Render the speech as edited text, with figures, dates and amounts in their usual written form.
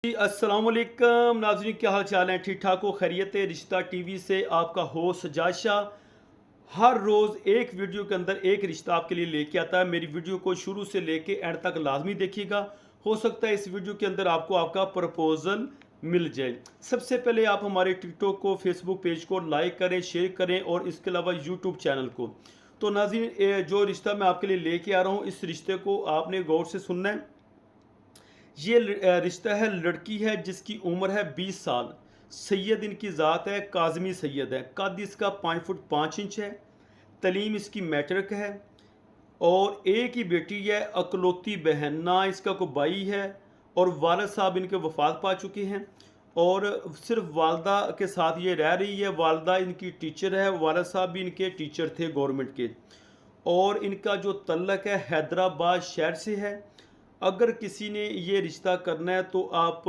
जी, अस्सलाम वालेकुम नाज़रीन, क्या हाल चाल है? ठीक ठाक हो? खैरियत है? रिश्ता टीवी से आपका होस्ट सज्जाद शाह हर रोज़ एक वीडियो के अंदर एक रिश्ता आपके लिए लेके आता है। मेरी वीडियो को शुरू से लेके एंड तक लाजमी देखिएगा। हो सकता है इस वीडियो के अंदर आपको आपका प्रपोजल मिल जाए। सबसे पहले आप हमारे टिकटॉक को, फेसबुक पेज को लाइक करें, शेयर करें और इसके अलावा यूट्यूब चैनल को। तो नाज़रीन, जो रिश्ता मैं आपके लिए लेके आ रहा हूँ, इस रिश्ते को आपने गौर से सुनना है। ये रिश्ता है, लड़की है जिसकी उम्र है 20 साल। सैयद इनकी ज़ात है, काज़मी सैयद है। कद इसका 5 फुट 5 इंच है। तलीम इसकी मैट्रिक है और एक ही बेटी है, अकलौती बहन। ना इसका कोई भाई है और वालिद साहब इनके वफात पा चुके हैं और सिर्फ वालदा के साथ ये रह रही है। वालदा इनकी टीचर है, वालिद साहब भी इनके टीचर थे गवर्नमेंट के। और इनका जो तल्लक है हैदराबाद शहर से है। अगर किसी ने ये रिश्ता करना है तो आप